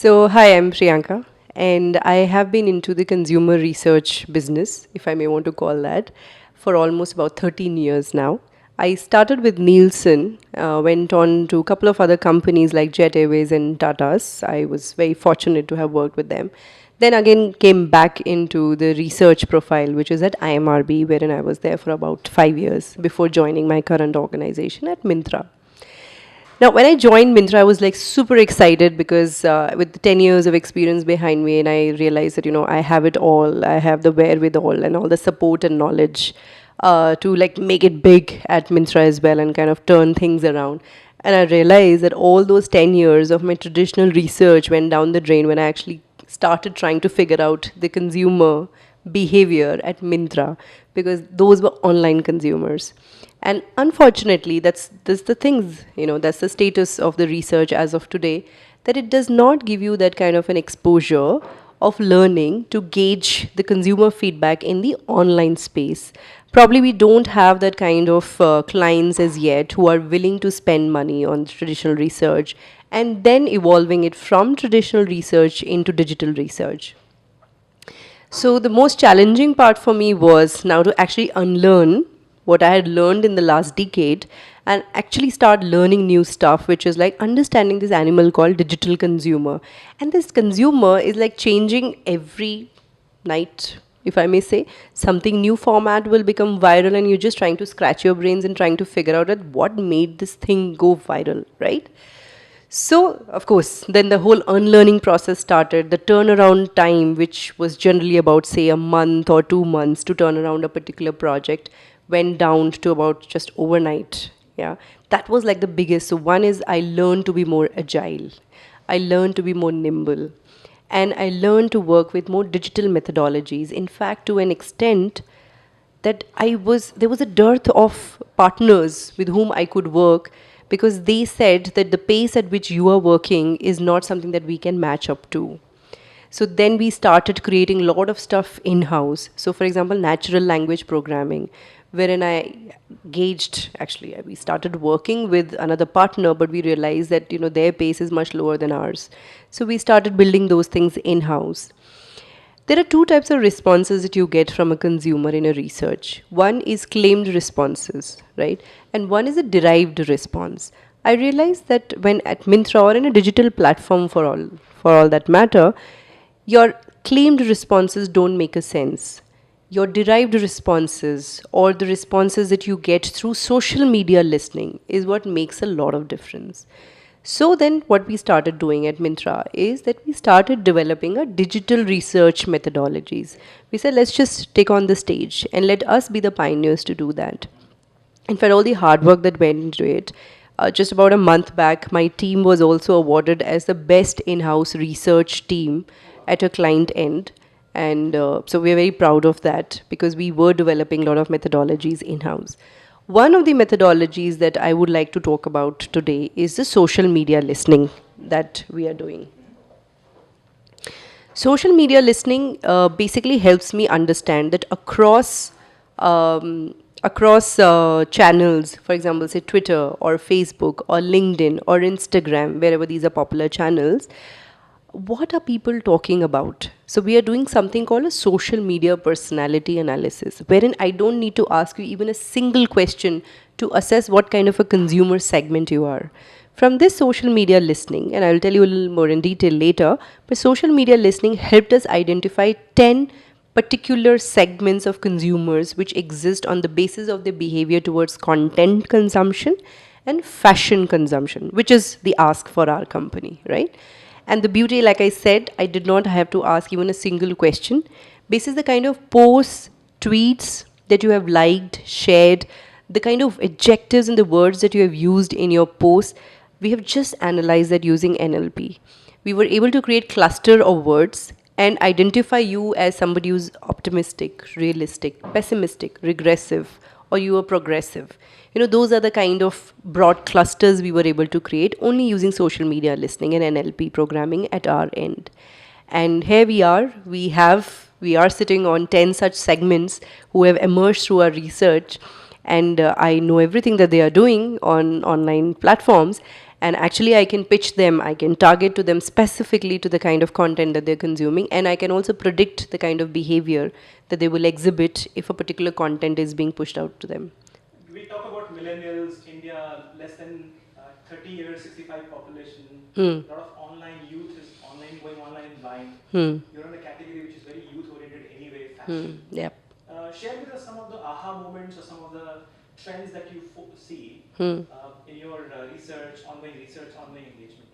Hi, I'm Priyanka, and I have been into the consumer research business, if I may want to call that, for almost about 13 years now. I started with Nielsen, went on to a couple of other companies like Jet Airways and Tata's. I was very fortunate to have worked with them. Then again came back into the research profile, which is at IMRB, wherein I was there for about 5 years before joining my current organization at Mintra. Now, when I joined Mintra, I was like super excited because with the 10 years of experience behind me, and I realized that, I have it all. I have the wherewithal and all the support and knowledge to like make it big at Mintra as well and kind of turn things around. And I realized that all those 10 years of my traditional research went down the drain when I actually started trying to figure out the consumer behavior at Mintra because those were online consumers. And unfortunately, that's the things, that's the status of the research as of today, that it does not give you that kind of an exposure of learning to gauge the consumer feedback in the online space. Probably we don't have that kind of clients as yet who are willing to spend money on traditional research and then evolving it from traditional research into digital research. So the most challenging part for me was now to actually unlearn what I had learned in the last decade and actually start learning new stuff, which is like understanding this animal called digital consumer. And this consumer is like changing every night, if I may say. Something new format will become viral and you're just trying to scratch your brains and trying to figure out that what made this thing go viral, right? So, of course, then the whole unlearning process started. The turnaround time, which was generally about, say, a month or 2 months to turn around a particular project, went down to about just overnight. Yeah, that was like the biggest. So, one is I learned to be more agile, I learned to be more nimble, and I learned to work with more digital methodologies. In fact, to an extent, that there was a dearth of partners with whom I could work because they said that the pace at which you are working is not something that we can match up to. So then we started creating a lot of stuff in house. So, for example, natural language programming, wherein I gauged actually, we started working with another partner, but we realized that their pace is much lower than ours. So we started building those things in house. There are two types of responses that you get from a consumer in a research. One is claimed responses, right? And one is a derived response. I realized that when at Mintra or in a digital platform for all that matter, your claimed responses don't make a sense. Your derived responses or the responses that you get through social media listening is what makes a lot of difference. So then what we started doing at Mintra is that we started developing a digital research methodologies. We said let's just take on the stage and let us be the pioneers to do that. In fact, all the hard work that went into it, just about a month back, my team was also awarded as the best in-house research team at a client end. And so we're very proud of that because we were developing a lot of methodologies in-house. One of the methodologies that I would like to talk about today is the social media listening that we are doing. Social media listening basically helps me understand that across channels, for example, say Twitter or Facebook or LinkedIn or Instagram, wherever these are popular channels, what are people talking about? So we are doing something called a social media personality analysis, wherein I don't need to ask you even a single question to assess what kind of a consumer segment you are. From this social media listening, and I'll tell you a little more in detail later, but social media listening helped us identify 10 particular segments of consumers which exist on the basis of their behavior towards content consumption and fashion consumption, which is the ask for our company, right? And the beauty, like I said, I did not have to ask even a single question. Basis the kind of posts, tweets that you have liked, shared, the kind of adjectives and the words that you have used in your posts, we have just analyzed that using NLP. We were able to create cluster of words and identify you as somebody who's optimistic, realistic, pessimistic, regressive, or you are progressive. Those are the kind of broad clusters we were able to create only using social media listening and NLP programming at our end. And here we are sitting on 10 such segments who have emerged through our research. And I know everything that they are doing on online platforms. And actually, I can pitch them, I can target to them specifically to the kind of content that they're consuming, and I can also predict the kind of behavior that they will exhibit if a particular content is being pushed out to them. We talk about millennials, India, less than 30 years, 65 population. Hmm. A lot of online youth is online, going online and buying. Hmm. You're in a category which is very youth oriented anyway, Hmm. fashion. Yep. Share with us some of the aha moments or some of the trends that you see Hmm. in your research, ongoing engagement.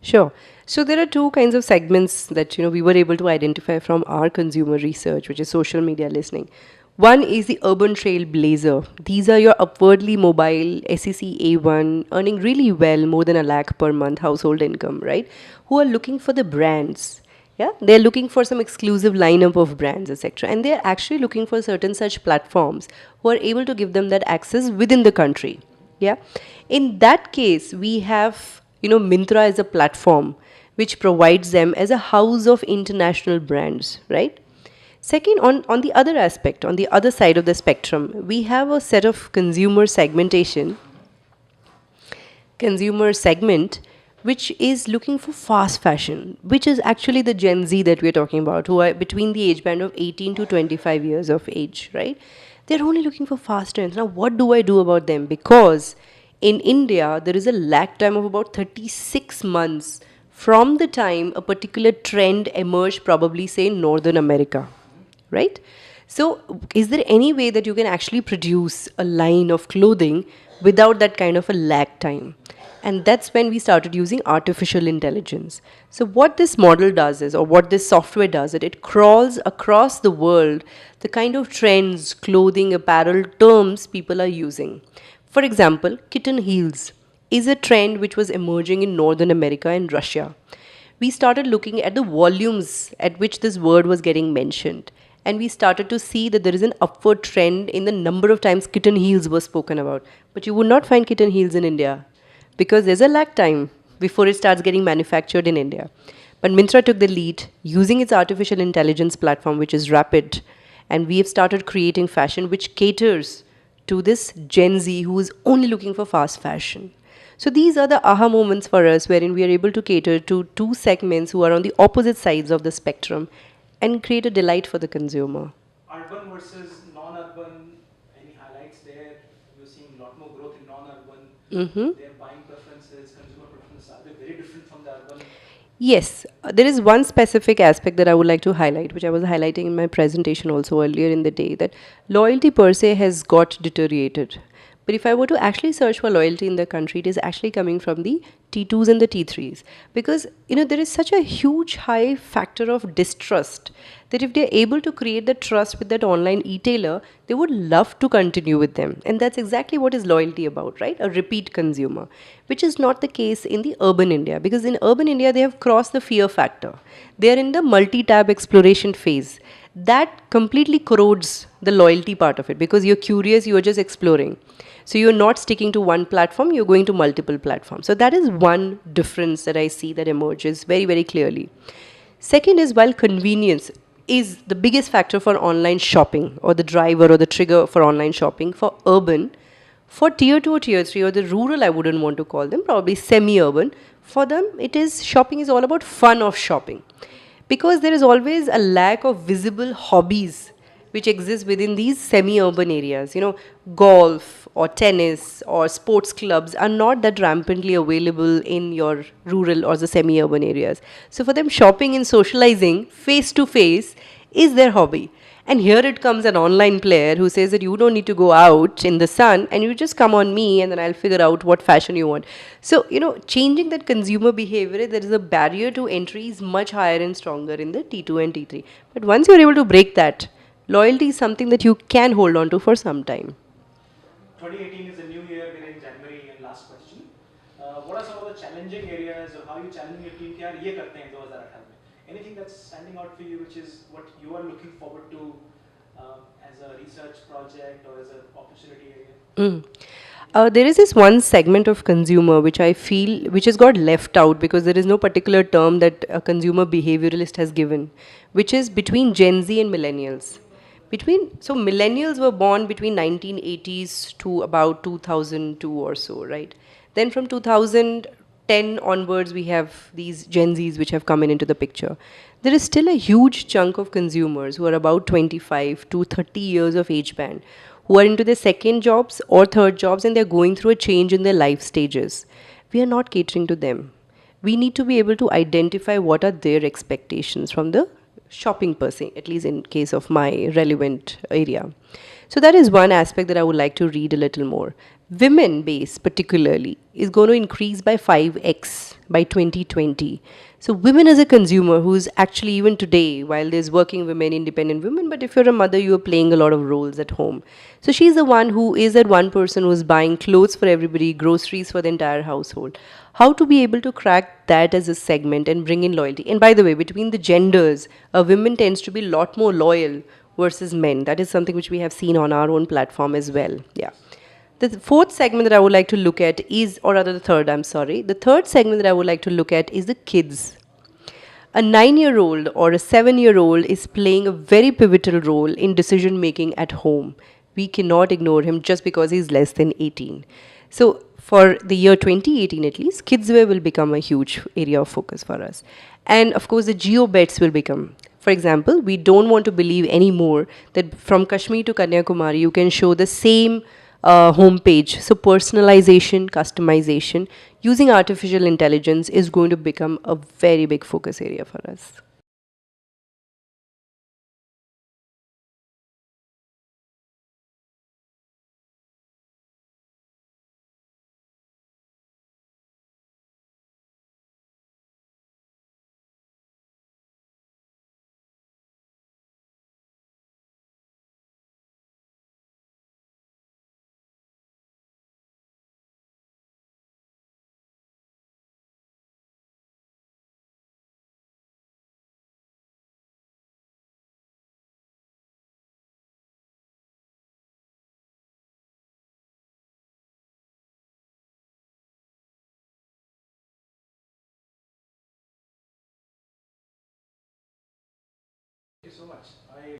Sure. So there are two kinds of segments that we were able to identify from our consumer research, which is social media listening. One is the urban trailblazer. These are your upwardly mobile SEC A1 earning really well, more than a lakh per month household income, right? Who are looking for the brands. Yeah, they're looking for some exclusive lineup of brands, etc. And they're actually looking for certain such platforms who are able to give them that access within the country. Yeah. In that case, we have, Mintra as a platform which provides them as a house of international brands, right? Second, on the other aspect, on the other side of the spectrum, we have a set of consumer segment which is looking for fast fashion, which is actually the Gen Z that we're talking about, who are between the age band of 18 to 25 years of age, right? They're only looking for fast trends. Now, what do I do about them? Because in India, there is a lag time of about 36 months from the time a particular trend emerged, probably say in Northern America, right? So, is there any way that you can actually produce a line of clothing without that kind of a lag time? And that's when we started using artificial intelligence. So, what this model does is, or what this software does, it crawls across the world the kind of trends, clothing, apparel terms people are using. For example, kitten heels is a trend which was emerging in Northern America and Russia. We started looking at the volumes at which this word was getting mentioned. And we started to see that there is an upward trend in the number of times kitten heels were spoken about. But you would not find kitten heels in India because there's a lag time before it starts getting manufactured in India. But Myntra took the lead using its artificial intelligence platform, which is rapid, and we have started creating fashion which caters to this Gen Z who is only looking for fast fashion. So these are the aha moments for us wherein we are able to cater to two segments who are on the opposite sides of the spectrum and create a delight for the consumer. Urban versus non-urban, any highlights there? We're seeing a lot more growth in non-urban. Mm-hmm. Their buying preferences, consumer preferences, are they very different from the urban? Yes, there is one specific aspect that I would like to highlight, which I was highlighting in my presentation also earlier in the day, that loyalty per se has got deteriorated. But if I were to actually search for loyalty in the country, it is actually coming from the T2s and the T3s. Because, there is such a huge high factor of distrust that if they're able to create the trust with that online e-tailer, they would love to continue with them. And that's exactly what is loyalty about, right? A repeat consumer, which is not the case in the urban India. Because in urban India, they have crossed the fear factor. They are in the multi-tab exploration phase. That completely corrodes the loyalty part of it because you're curious, you're just exploring. So you're not sticking to one platform, you're going to multiple platforms. So that is one difference that I see that emerges very, very clearly. Second is while convenience is the biggest factor for online shopping or the driver or the trigger for online shopping for urban, for tier 2 or tier 3 or the rural, I wouldn't want to call them, probably semi urban, for them it is shopping is all about fun of shopping because there is always a lack of visible hobbies which exist within these semi-urban areas. Golf or tennis or sports clubs are not that rampantly available in your rural or the semi-urban areas. So for them, shopping and socializing face to face is their hobby. And here it comes an online player who says that you don't need to go out in the sun and you just come on me and then I'll figure out what fashion you want. So, changing that consumer behavior, there is a barrier to entry is much higher and stronger in the T2 and T3. But once you're able to break that, loyalty is something that you can hold on to for some time. 2018 is the new year, we're in January, and last question. What are some of the challenging areas or how you challenging your team? क्या ये करते हैं 2018 में? Anything that's standing out for you, which is what you are looking forward to as a research project or as an opportunity area? Mm. There is this one segment of consumer which I feel which has got left out because there is no particular term that a consumer behavioralist has given, which is between Gen Z and millennials. So millennials were born between 1980s to about 2002 or so, right? Then from 2000 10 onwards, we have these Gen Zs which have come into the picture. There is still a huge chunk of consumers who are about 25 to 30 years of age band who are into their second jobs or third jobs, and they're going through a change in their life stages. We are not catering to them. We need to be able to identify what are their expectations from the shopping per se, at least in case of my relevant area. So that is one aspect that I would like to read a little more. Women base particularly is going to increase by 5x by 2020. So women as a consumer who's actually even today, while there's working women, independent women, but if you're a mother, you're playing a lot of roles at home. So she's the one who is that one person who's buying clothes for everybody, groceries for the entire household. How to be able to crack that as a segment and bring in loyalty. And by the way, between the genders, a women tends to be a lot more loyal versus men. That is something which we have seen on our own platform as well. Yeah. The fourth segment that I would like to look at is, or rather the third, I'm sorry. The third segment that I would like to look at is the kids. A 9-year-old or a 7-year-old is playing a very pivotal role in decision making at home. We cannot ignore him just because he's less than 18. So, for the year 2018 at least, kidswear will become a huge area of focus for us. And of course, the geo bets will become. For example, we don't want to believe anymore that from Kashmir to Kanyakumari, you can show the same homepage. So, personalization, customization, using artificial intelligence is going to become a very big focus area for us. Thank you so much. I